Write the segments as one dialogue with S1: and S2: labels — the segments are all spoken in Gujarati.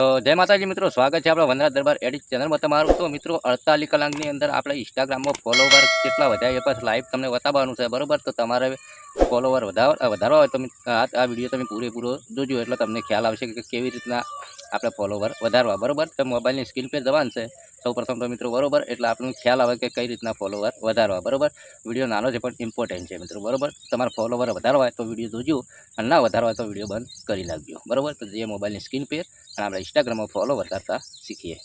S1: તો જય માતાજી મિત્રો, સ્વાગત છે આપણા વનરાજ દરબાર એડિટ ચેનલમાં તમારું। તો મિત્રો 48 કલાકની અંદર આપણે ઇન્સ્ટાગ્રામમાં ફોલોવર કેટલા વધ્યા એ પછી લાઈવ તમને બતાવવાનું છે, બરોબર। તો તમારે ફોલોવર વધારવા હોય તો આ વિડીયો તમે પૂરેપૂરો જોજો, એટલે તમને ખ્યાલ આવશે કે કેવી રીતના આપણે ફોલોવર વધારવા, બરોબર। તો મોબાઈલની સ્ક્રીન પર જવાનું છે સૌપ્રથમ તો મિત્રો, બરોબર। એટલે આપણને ખ્યાલ આવે કે કઈ રીતના ફોલોવર વધારવા, બરોબર। વિડીયો નાનો છે પણ ઇમ્પોર્ટન્ટ છે મિત્રો, બરોબર। તમારે ફોલોવર વધારવા હોય તો વિડીયો જોજો, અને ના વધારવા હોય તો વિડીયો બંધ કરી નાખજો, બરોબર। તો જે મોબાઈલની સ્ક્રીન પર અને આપણે ઇન્સ્ટાગ્રામમાં ફોલો વધારતા શીખીએ।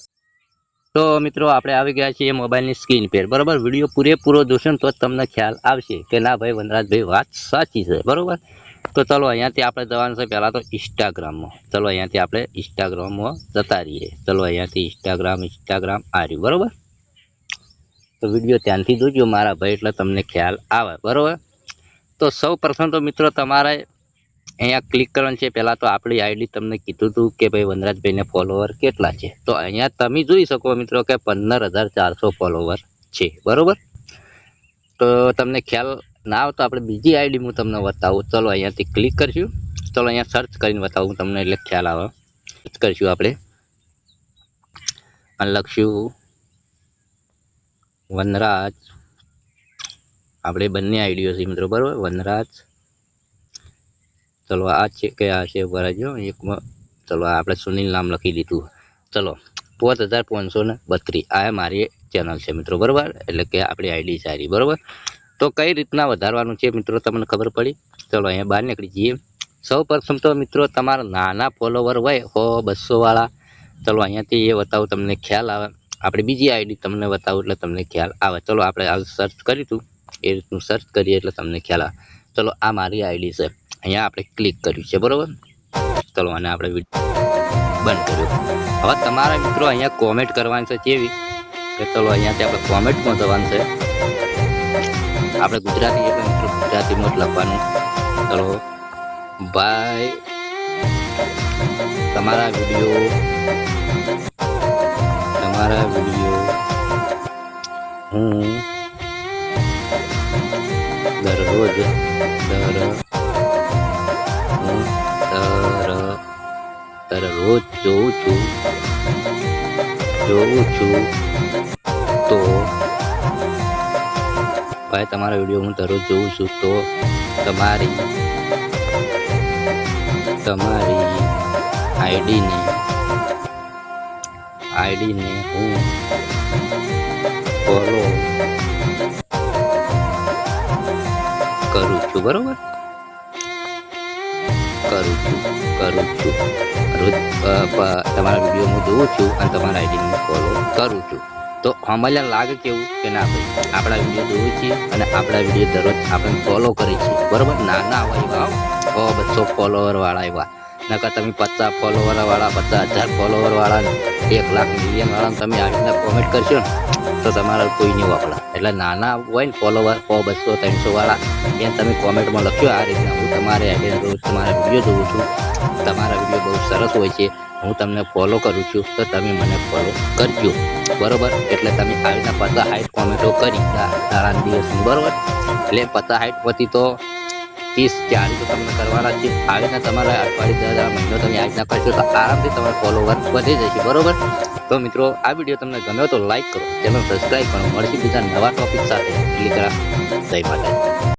S1: તો મિત્રો આપણે આવી ગયા છીએ મોબાઈલની સ્ક્રીન પર, બરોબર। વિડીયો પૂરેપૂરો જોશો ને તો જ તમને ખ્યાલ આવશે કે ના ભાઈ વનરાજભાઈ વાત સાચી છે, બરોબર। તો ચલો અહીંયાથી આપણે જવાનું છે પહેલાં તો ઇન્સ્ટાગ્રામમાં। ચલો અહીંયાથી આપણે ઇન્સ્ટાગ્રામમાં જતા રહીએ। ચલો અહીંયાથી ઇન્સ્ટાગ્રામ આ રહ્યું, બરોબર। તો વિડીયો ધ્યાનથી જોજો મારા ભાઈ, એટલે તમને ખ્યાલ આવે, બરોબર। તો સૌ પ્રથમ તો મિત્રો તમારે અહીંયા ક્લિક કરવાનું છે। પહેલાં તો આપણી આઈડી તમને કીધું હતું કે ભાઈ વનરાજભાઈને ફોલોવર કેટલા છે, તો અહીંયા તમે જોઈ શકો મિત્રો કે 15,400 ફોલોવર છે, બરોબર। તો તમને ખ્યાલ ના આવે તો આપણે બીજી આઈડી હું તમને બતાવું। ચલો અહીંયાથી ક્લિક કરીશું। ચલો અહીંયા સર્ચ કરીને બતાવું તમને, એટલે ખ્યાલ આવે। સર્ચ કરીશું આપણે અને લખશું વનરાજ। આપણે બંને આઈડીઓ છે મિત્રો, બરોબર। વનરાજ, ચલો આ છે કે આ છે બરાજો એકમાં, ચલો આપણે સુનિલ નામ લખી દીધું। ચલો 5,532 આ મારી ચેનલ છે મિત્રો, બરોબર। એટલે કે આપણી આઈડી સારી, બરોબર। તો કઈ રીતના વધારવાનું છે મિત્રો તમને ખબર પડી। ચલો અહીંયા બહાર નીકળી જઈએ। સૌ પ્રથમ તો મિત્રો તમારા નાના ફોલોવર હોય 100-200 વાળા, ચલો અહીંયાથી એ બતાવું તમને ખ્યાલ આવે। આપણે બીજી આઈડી તમને બતાવું એટલે તમને ખ્યાલ આવે। ચલો આપણે હાલ સર્ચ કર્યું એ રીતનું સર્ચ કરીએ એટલે તમને ખ્યાલ આવે। ચલો આ મારી આઈડી છે, અહીંયા આપણે ક્લિક કર્યું છે, બરોબર। ચલો અને આપણે વિડીયો બંધ કર્યો। હવે તમારા મિત્રો અહીંયા કોમેન્ટ કરવાની છે કેવી કે ચલો અહીંયાથી આપણે કોમેન્ટમાં જવાનું છે। આપણે ગુજરાતી એટલે મિત્રો ગુજરાતીમાં જ લખવાનું। ચલો ભાઈ તમારા વિડીયો હું દરરોજ જોઉં છું તો ભાઈ તમારા વિડીયો હું દરરોજ જોઉં છું તો તમારી આઈડીને હું ફોલો કરું છું, બરોબર। કરું છું રોજ તમારા વિડીયો હું જોઉં છું અને તમારા આઈડીને ફોલો કરું છું। તો હમણાં લાગે કેવું કે ના ભાઈ આપણા વિડીયો જોવું છીએ અને આપણા વિડીયો દરરોજ આપણે ફોલો કરીએ છીએ, બરોબર। નાના હોય એવા 100-200 ફોલોવર વાળા એવા, નકર તમે 50 ફોલોવર વાળા, 50,000 ફોલોવર વાળા, 1 લાખ મિલિયન વાળા તમે આ રીતના કોમેન્ટ કરશો ને તો તમારા કોઈ નહીં વાપરા। એટલે નાના હોય ને ફોલોવર 100-200-300 વાળા, ત્યાં તમે કોમેન્ટમાં લખ્યો આ રીતના હું તમારે આઈડીને રોજ તમારા વિડીયો જોઉં છું, તમારા વિડીયો બહુ સરસ હોય છે, હું તમને ફોલો કરું છું, તો તમે મને ફોલો કરજો, બરોબર। એટલે તમે આવી રીતના 50-60 કોમેન્ટો કરી દાડાના દિવસની, બરોબર। એટલે 50-60 પછી તો 30-40 તો તમને કરવાના છે। આવી રીતના તમારા અઠવાડિયે મહિનો તમે આ રીતના કરશો તો આરામથી તમારા ફોલોવર વધી જશે, બરોબર। તો મિત્રો આ વિડીયો તમને ગમ્યો તો લાઈક કરો, ચેનલ સબસ્ક્રાઈબ કરો। મળશે બીજા નવા ટોપિક સાથે। જય માતાજી।